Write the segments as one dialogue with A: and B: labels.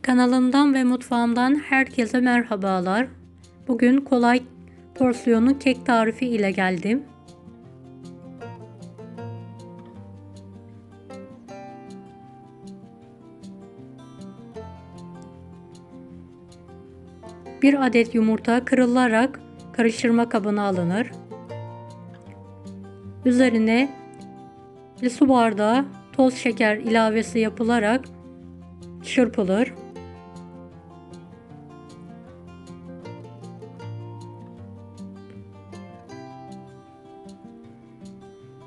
A: Kanalımdan ve mutfağımdan herkese merhabalar. Bugün kolay porsiyonlu kek tarifi ile geldim. Bir adet yumurta kırılarak karıştırma kabına alınır. Üzerine bir su bardağı toz şeker ilavesi yapılarak çırpılır.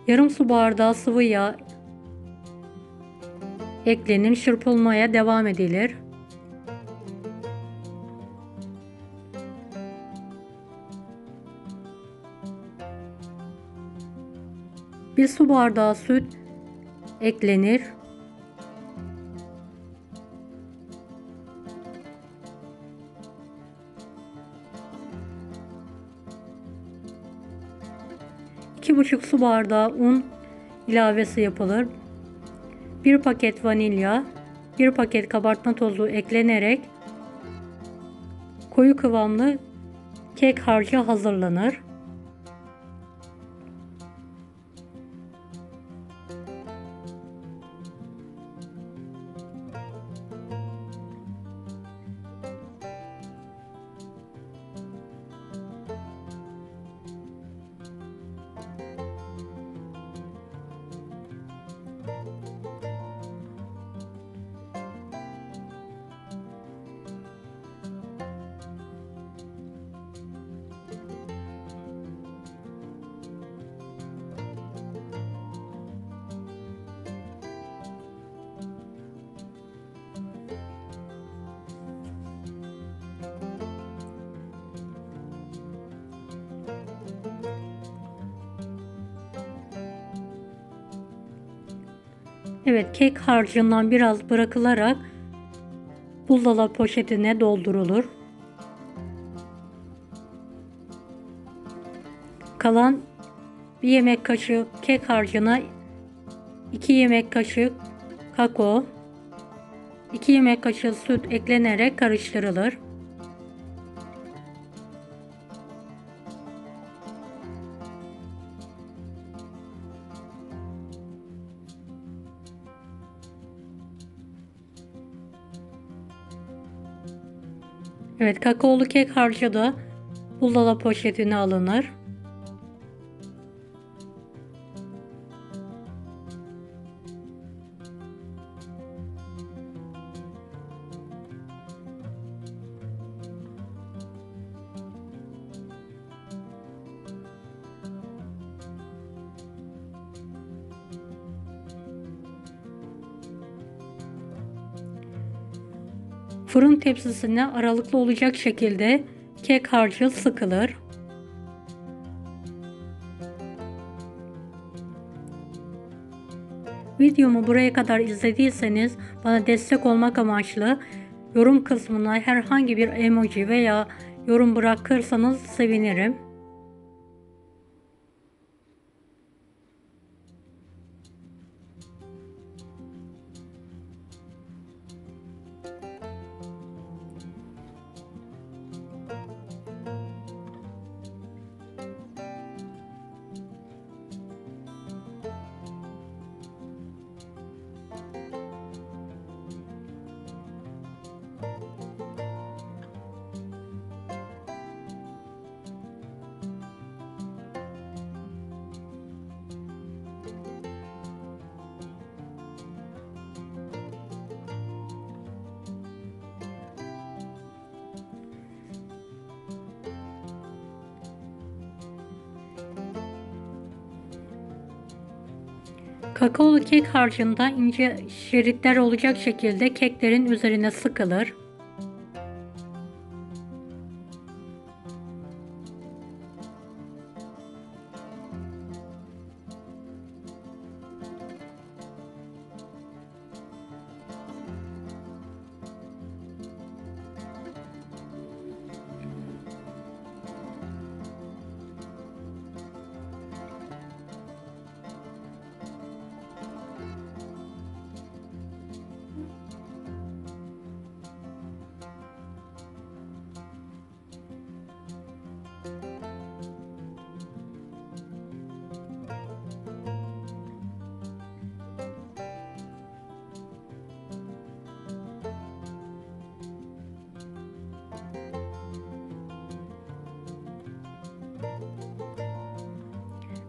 A: Yarım su bardağı sıvı yağ eklenir, çırpılmaya devam edilir. Bir su bardağı süt eklenir. İki buçuk su bardağı un ilavesi yapılır. Bir paket vanilya, bir paket kabartma tozu eklenerek koyu kıvamlı kek harcı hazırlanır. Evet, kek harcından biraz bırakılarak buzdolabı poşetine doldurulur. Kalan bir yemek kaşığı kek harcına 2 yemek kaşığı kakao, 2 yemek kaşığı süt eklenerek karıştırılır. Evet, kakaolu kek harcı da buzdolabı poşetine alınır. Fırın tepsisine aralıklı olacak şekilde kek harcı sıkılır. Videomu buraya kadar izlediyseniz bana destek olmak amaçlı yorum kısmına herhangi bir emoji veya yorum bırakırsanız sevinirim. Kakaolu kek harcında ince şeritler olacak şekilde keklerin üzerine sıkılır.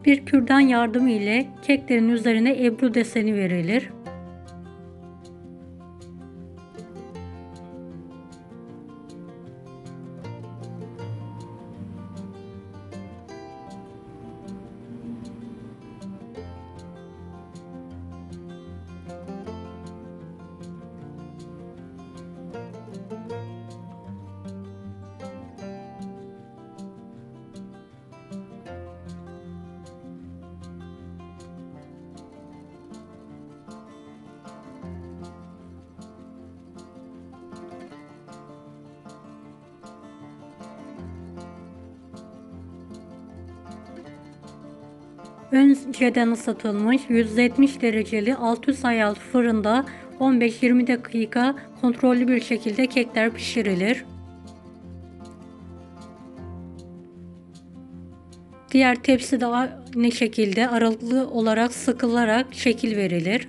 A: Bir kürdan yardımı ile keklerin üzerine ebru deseni verilir. Önceden ısıtılmış 170 dereceli alt üst ayarlı fırında 15-20 dakika kontrollü bir şekilde kekler pişirilir. Diğer tepsi de aynı şekilde aralıklı olarak sıkılarak şekil verilir.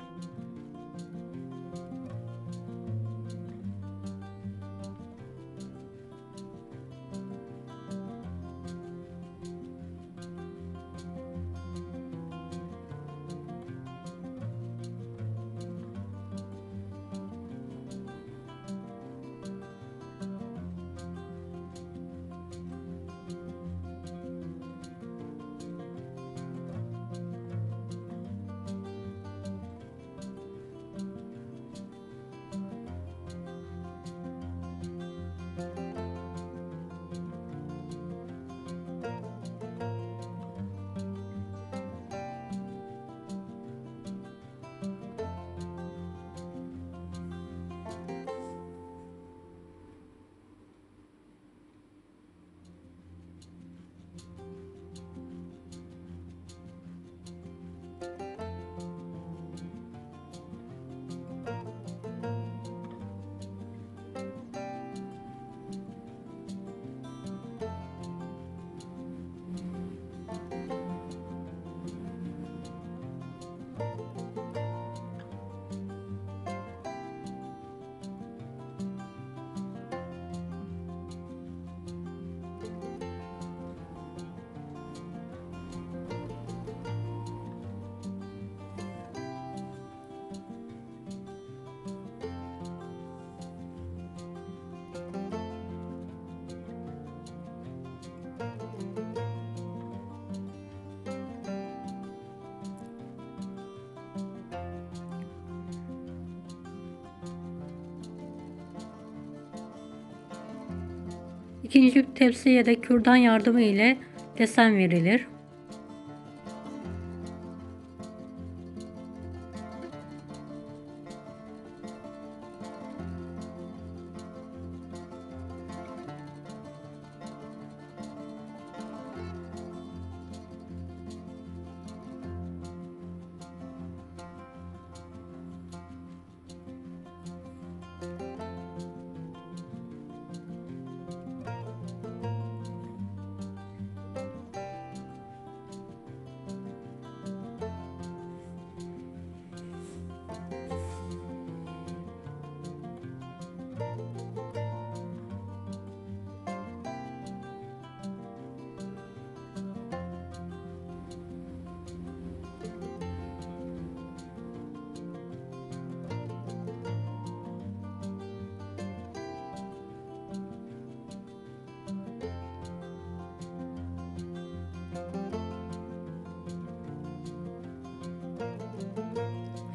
A: İkinci tepsiye de kürdan yardımı ile desen verilir.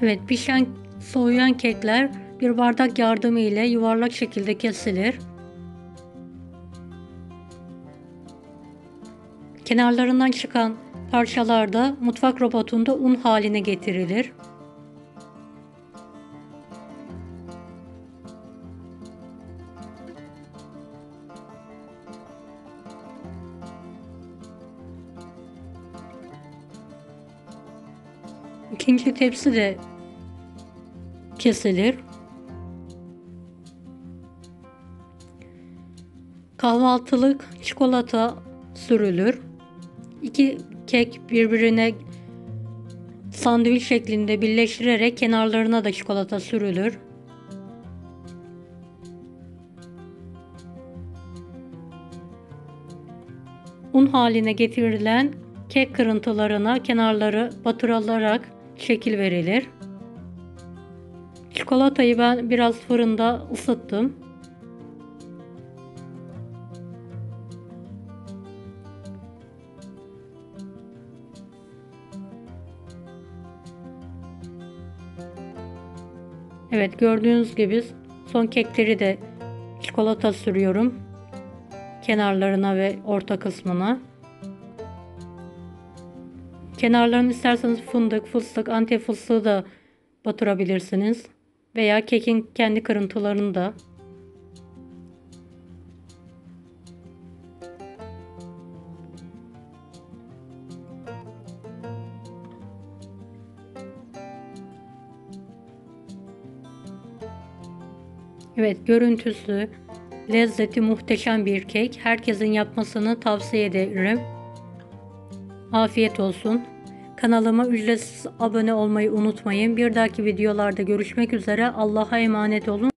A: Evet, pişen soğuyan kekler bir bardak yardımı ile yuvarlak şekilde kesilir. Kenarlarından çıkan parçalar da mutfak robotunda un haline getirilir. İkinci tepsi de kesilir. Kahvaltılık çikolata sürülür. İki kek birbirine sandviç şeklinde birleştirerek kenarlarına da çikolata sürülür. Un haline getirilen Kek kırıntılarına kenarları batırılarak şekil verilir. Çikolatayı ben biraz fırında ısıttım. Evet, gördüğünüz gibi son kekleri de çikolata sürüyorum. Kenarlarına ve orta kısmına. Kenarlarını isterseniz fındık, fıstık, antep fıstığı da batırabilirsiniz. Veya kekin kendi kırıntılarını da. Evet, görüntüsü, lezzeti muhteşem bir kek. Herkesin yapmasını tavsiye ederim. Afiyet olsun. Kanalıma ücretsiz abone olmayı unutmayın. Bir dahaki videolarda görüşmek üzere. Allah'a emanet olun.